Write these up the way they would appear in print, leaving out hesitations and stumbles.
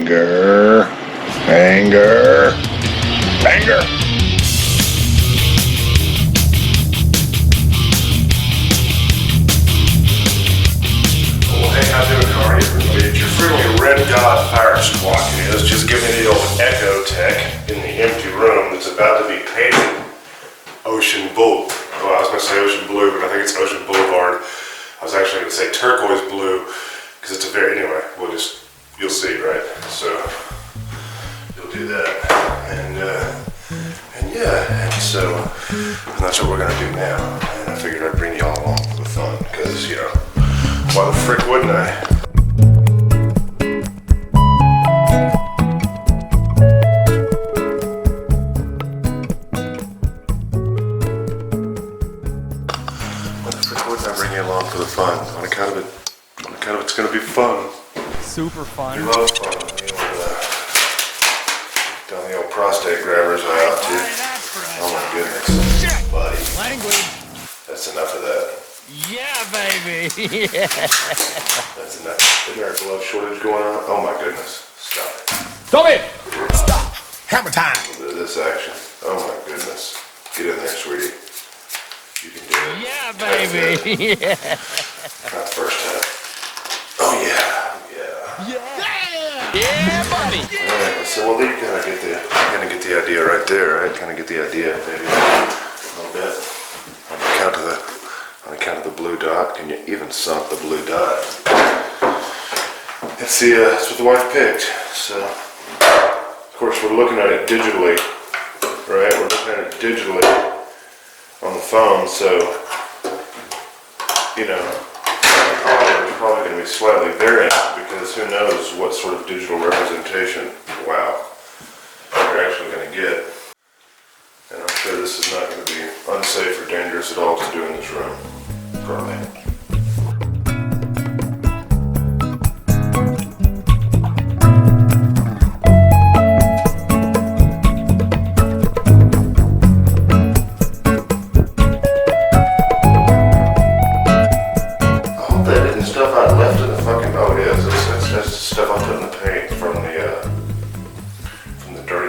Anger. Anger. Anger. Well, hey, how you doing? How are you, everybody? It's your friendly Red God Fire Squad is just giving me the old echo tech in the empty room that's about to be painted Ocean Bull. Well, I was going to say Ocean Blue, but I think it's Ocean Boulevard. I was actually going to say turquoise blue, because it's a very, anyway, you'll see, right? So, you'll do that. And so, and that's what we're going to do now. And I figured I'd bring you all along for the fun, because, you know, why the frick wouldn't I? Bring you along for the fun. On account of it's going to be fun. Super fun. You love fun. Down the old prostate grabbers I out to. Oh my goodness. Buddy. Language. That's enough of that. Yeah, baby. Yeah. That's enough. Isn't there a glove shortage going on? Oh my goodness. Stop it. Tommy! Stop. Hammer time. A little bit of this action. Oh my goodness. Get in there, sweetie. You can do it. Yeah, baby. Yeah. Not first time. Oh yeah. Yeah. Yeah, buddy. Alright, so well, you kind of get the idea right there, right? Kind of get the idea, maybe a little bit. On account of the blue dot, can you even sunk the blue dot? It's what the wife picked. So, of course, we're looking at it digitally, right? We're looking at it digitally on the phone, so you know, it's probably going to be slightly variant because who knows what sort of digital representation, wow, you're actually going to get. And I'm sure this is not going to be unsafe or dangerous at all to do in this room, probably.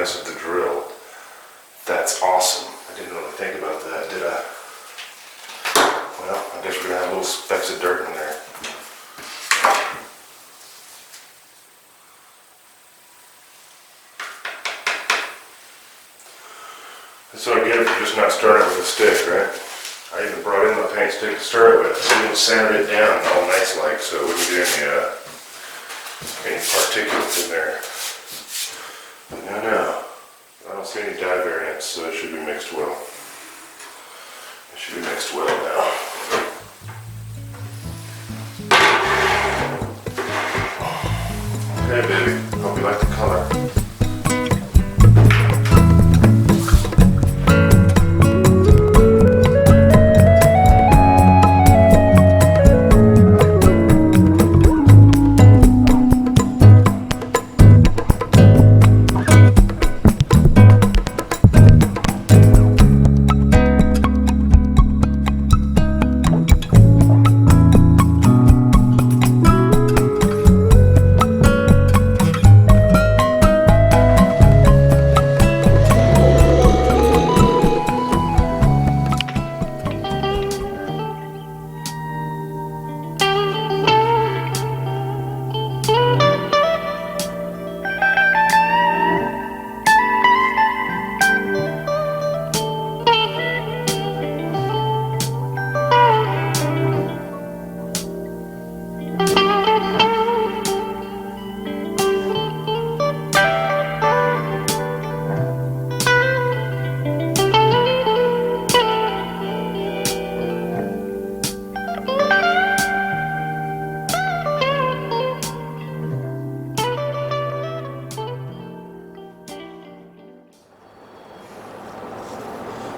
Of the drill. That's awesome. I didn't really think about that, did I? Well, I guess we're gonna have little specks of dirt in there. And so I get it for just not starting with a stick, right? I even brought in my paint stick to start it with. I even sanded it down all nice like so it wouldn't get any particulates in there. No. I don't see any dye variants, so it should be mixed well. It should be mixed well now. Okay, baby. Hope you like the color.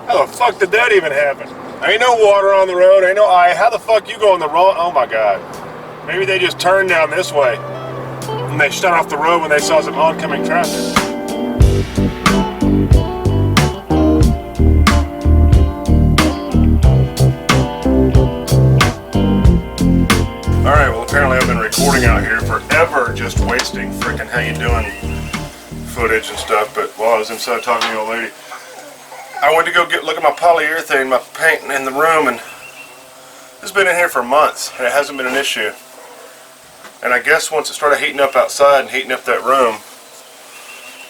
How the fuck did that even happen? Ain't no water on the road, ain't no eye. How the fuck you go on the wrong? Oh my god. Maybe they just turned down this way. And they shut off the road when they saw some oncoming traffic. Alright, well apparently I've been recording out here forever just wasting freaking how you doing footage and stuff. But while I was inside talking to the old lady, I went to go look at my polyurethane, my paint in the room, and it's been in here for months and it hasn't been an issue. And I guess once it started heating up outside and heating up that room,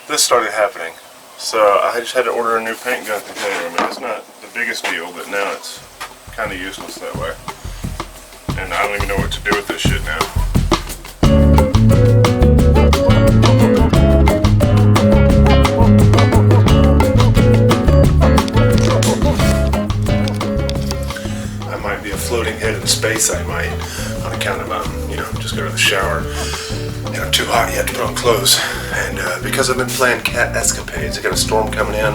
this started happening. So I just had to order a new paint gun container. I mean, it's not the biggest deal, but now it's kind of useless that way. And I don't even know what to do with this shit now. I might be a floating head in space, I might, on account of, just go to the shower. Too hot yet to put on clothes. And because I've been playing cat escapades, I got a storm coming in,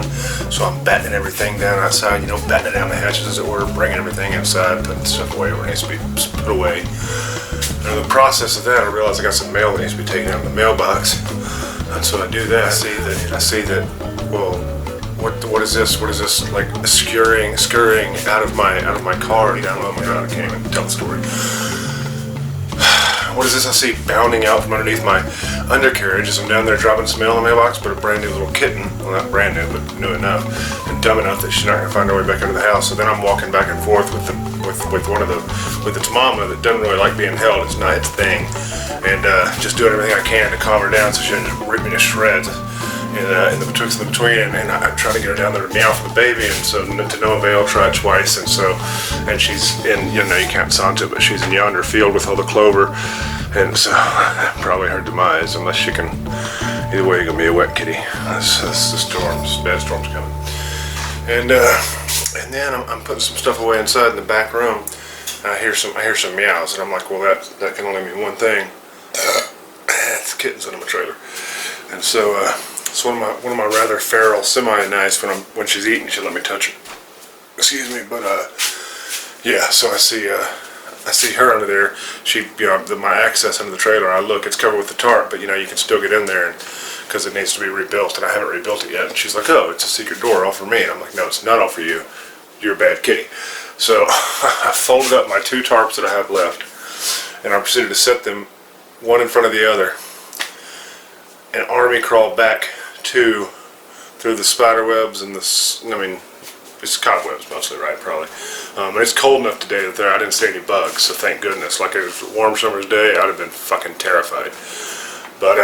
so I'm battening everything down outside, battening down the hatches as it were, bringing everything inside, putting stuff away where it needs to be put away. And in the process of that, I realized I got some mail that needs to be taken out of the mailbox. And so I do that. I see that, well, what is this? What is this, like, scurrying out of my car down? Oh my god, I can't even tell the story. What is this I see bounding out from underneath my undercarriage as I'm down there dropping some mail in the mailbox? But a brand new little kitten, well, not brand new, but new enough and dumb enough that she's not gonna find her way back into the house. So then I'm walking back and forth with its mama that doesn't really like being held. It's not its thing, and just doing everything I can to calm her down so she doesn't just rip me to shreds. In the between, and I try to get her down there to meow for the baby, and so to no avail. Tried twice, and she's in, you can't sound it, but she's in yonder field with all the clover, and so probably her demise, unless she can. Either way, you're gonna be a wet kitty. That's the storms, bad storms coming, and then I'm putting some stuff away inside in the back room, and I hear some meows, and I'm like, well, that can only mean one thing. It's kittens under my trailer, and so. It's one of my rather feral semi-nice when she's eating, she'll let me touch her. Excuse me, but yeah. So I see her under there. She, my access under the trailer. I look, it's covered with the tarp, but you can still get in there because it needs to be rebuilt, and I haven't rebuilt it yet. And she's like, oh, it's a secret door all for me. And I'm like, no, it's not all for you. You're a bad kitty. So I folded up my 2 tarps that I have left, and I proceeded to set them one in front of the other, and army crawl back through the spider webs and it's cobwebs mostly, right? Probably. And it's cold enough today that I didn't see any bugs, so thank goodness. Like, if it was a warm summer's day, I'd have been fucking terrified. But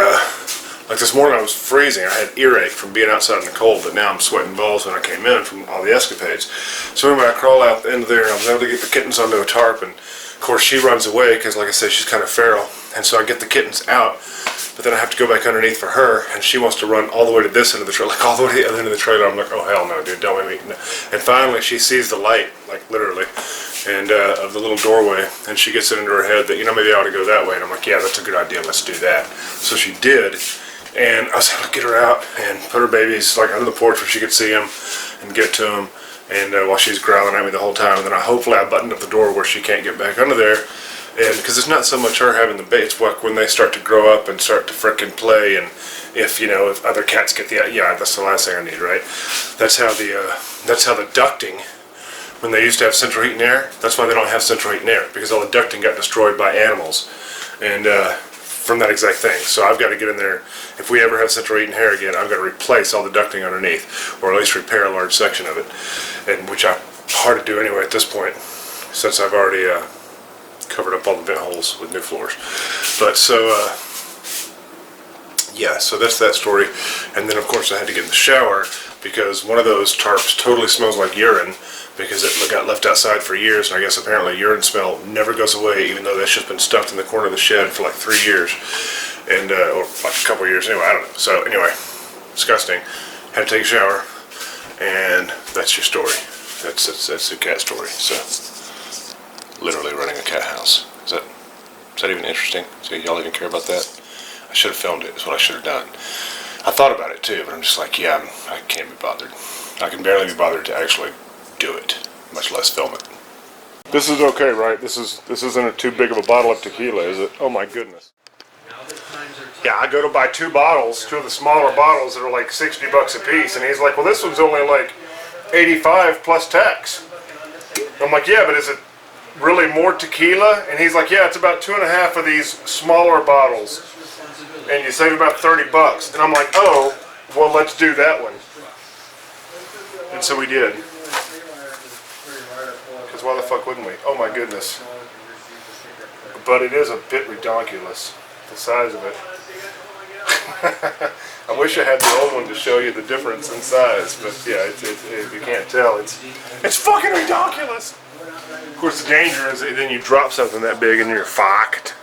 like this morning, I was freezing. I had earache from being outside in the cold, but now I'm sweating balls when I came in from all the escapades. So anyway, I crawl out the end of there, and I was able to get the kittens onto a tarp, and of course she runs away because, like I said, she's kind of feral, and so I get the kittens out. But then I have to go back underneath for her, and she wants to run all the way to this end of the trailer, like all the way to the other end of the trailer. I'm like, oh hell no, dude, don't make me. No. And finally, she sees the light, like literally, and of the little doorway, and she gets it into her head that maybe I ought to go that way. And I'm like, yeah, that's a good idea. Let's do that. So she did, and I was able to get her out and put her babies like under the porch where she could see them and get to them, and while she's growling at me the whole time. And then hopefully I buttoned up the door where she can't get back under there. And because it's not so much her having the baby, it's like when they start to grow up and start to frickin' play, and if other cats get that's the last thing I need, right? That's how the ducting, when they used to have central heat and air, that's why they don't have central heat and air, because all the ducting got destroyed by animals, and from that exact thing. So I've got to get in there. If we ever have central heat and air again, I've got to replace all the ducting underneath, or at least repair a large section of it, and which I'm hard to do anyway at this point, since I've already covered up all the vent holes with new floors. But so yeah, so that's that story. And then of course I had to get in the shower because one of those tarps totally smells like urine, because it got left outside for years, and I guess apparently urine smell never goes away, even though that's just been stuffed in the corner of the shed for like 3 years, and or like a couple of years anyway, I don't know. So anyway, disgusting. Had to take a shower, and that's your story. That's the cat story. So literally running a cat house. Is that even interesting? So y'all even care about that? I should have filmed it, is what I should have done. I thought about it too, but I'm just like, yeah, I can't be bothered. I can barely be bothered to actually do it, much less film it. This is okay, right? This isn't too big of a bottle of tequila, is it? Oh my goodness. Yeah, I go to buy 2 bottles, 2 of the smaller bottles that are like $60 a piece, and he's like, well, this one's only like $85 plus tax. I'm like, yeah, but is it really more tequila? And he's like, yeah, it's about 2.5 of these smaller bottles. and you save about $30. And I'm like, oh, well, let's do that one. And so we did. Because why the fuck wouldn't we? Oh my goodness. But it is a bit redonkulous, the size of it. I wish I had the old one to show you the difference in size, but yeah, if you can't tell, it's fucking redonkulous. Of course, the danger is that then you drop something that big and you're fucked.